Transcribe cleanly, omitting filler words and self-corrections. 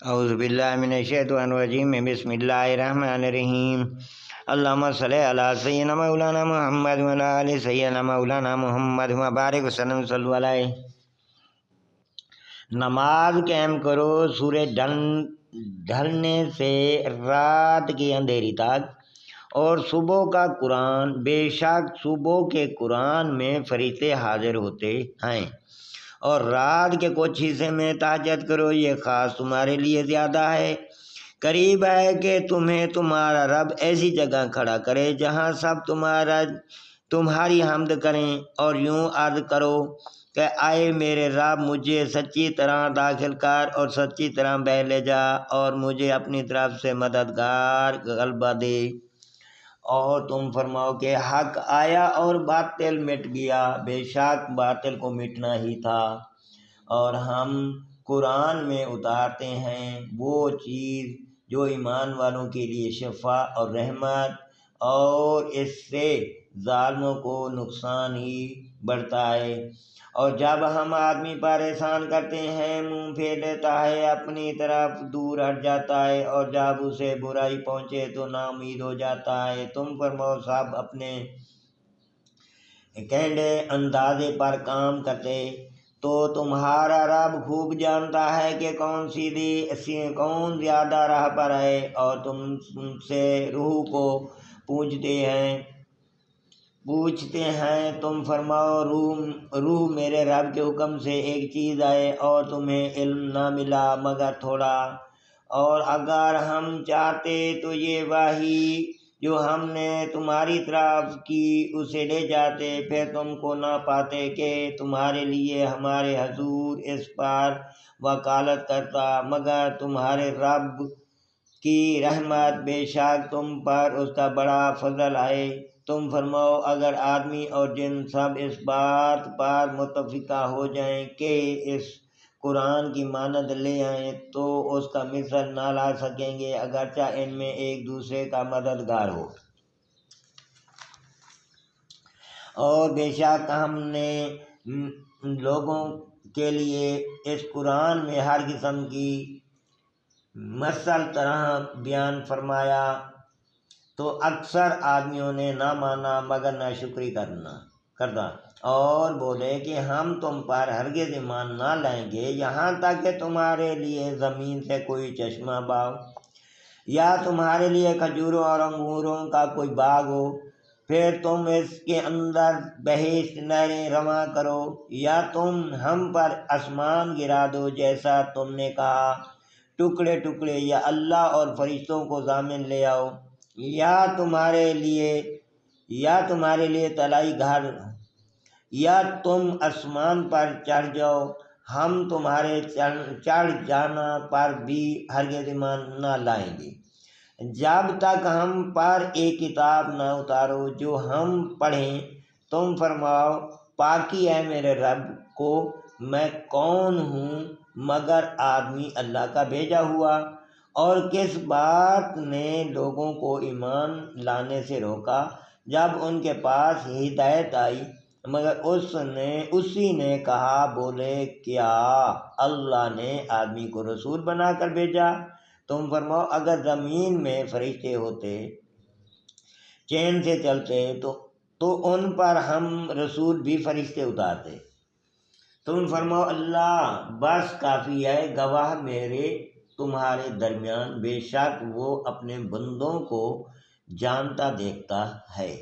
اعوذ باللہ من الشیطان الرجیم بسم اللہ الرحمن الرحیم اللہم صلی علی سیدنا مولانا محمد وعلی آل سیدنا مولانا محمد وبارک وسلم صلی علیہ۔ نماز قائم کرو سورج ڈھلنے سے رات کی اندھیری تک، اور صبح کا قرآن، بے شک صبح کے قرآن میں فرشتے حاضر ہوتے ہیں، اور رات کے کچھ حصے میں تہجد کرو، یہ خاص تمہارے لیے زیادہ ہے، قریب ہے کہ تمہیں تمہارا رب ایسی جگہ کھڑا کرے جہاں سب تمہاری حمد کریں، اور یوں عرض کرو کہ آئے میرے رب، مجھے سچی طرح داخل کر اور سچی طرح بہہ لے جا، اور مجھے اپنی طرف سے مددگار غلبہ دے۔ اور تم فرماؤ کہ حق آیا اور باطل مٹ گیا، بے شک باطل کو مٹنا ہی تھا، اور ہم قرآن میں اتارتے ہیں وہ چیز جو ایمان والوں کے لیے شفا اور رحمت، اور اس سے ظالموں کو نقصان ہی بڑھتا ہے۔ اور جب ہم آدمی پر احسان کرتے ہیں، منہ پھیر لیتا ہے، اپنی طرف دور ہٹ جاتا ہے، اور جب اسے برائی پہنچے تو نا امید ہو جاتا ہے۔ تم فرماؤ سب اپنے کینڈے اندازے پر کام کرتے تو تمہارا رب خوب جانتا ہے کہ کون زیادہ راہ پر ہے، اور تم سے روح کو پوچھتے ہیں، تم فرماؤ روح میرے رب کے حکم سے ایک چیز ہے، اور تمہیں علم نہ ملا مگر تھوڑا، اور اگر ہم چاہتے تو یہ وحی جو ہم نے تمہاری طرف کی اسے لے جاتے، پھر تم کو نہ پاتے کہ تمہارے لیے ہمارے حضور اس پر وکالت کرتا، مگر تمہارے رب کی رحمت، بے شک تم پر اس کا بڑا فضل ہے۔ تم فرماؤ اگر آدمی اور جن سب اس بات پر متفقہ ہو جائیں کہ اس قرآن کی مانند لے آئیں تو اس کا مثل نہ لا سکیں گے، اگرچہ ان میں ایک دوسرے کا مددگار ہو۔ اور بے شک ہم نے لوگوں کے لیے اس قرآن میں ہر قسم کی مثل طرح بیان فرمایا، تو اکثر آدمیوں نے نہ مانا مگر ناشکری کرنا، اور بولے کہ ہم تم پر ہرگز ایمان نہ لائیں گے یہاں تک کہ تمہارے لیے زمین سے کوئی چشمہ بہو، یا تمہارے لیے کھجوروں اور انگوروں کا کوئی باغ ہو، پھر تم اس کے اندر بہشت نہریں رواں کرو، یا تم ہم پر آسمان گرا دو جیسا تم نے کہا، ٹکڑے ٹکڑے، یا اللہ اور فرشتوں کو ضامن لے آؤ، یا تمہارے لیے طلائی گھر، یا تم آسمان پر چڑھ جاؤ، ہم تمہارے چڑھ جانا پر بھی ہرگز ایمان نہ لائیں گے جب تک ہم پر ایک کتاب نہ اتارو جو ہم پڑھیں۔ تم فرماؤ پاکی ہے میرے رب کو، میں کون ہوں مگر آدمی اللہ کا بھیجا ہوا، اور کس بات نے لوگوں کو ایمان لانے سے روکا جب ان کے پاس ہدایت آئی، مگر اسی نے کہا، بولے کیا اللہ نے آدمی کو رسول بنا کر بھیجا؟ تم فرماؤ اگر زمین میں فرشتے ہوتے چین سے چلتے تو ان پر ہم رسول بھی فرشتے اتارتے۔ تم فرماؤ اللہ بس کافی ہے گواہ میرے تمہارے درمیان، بے شک وہ اپنے بندوں کو جانتا دیکھتا ہے۔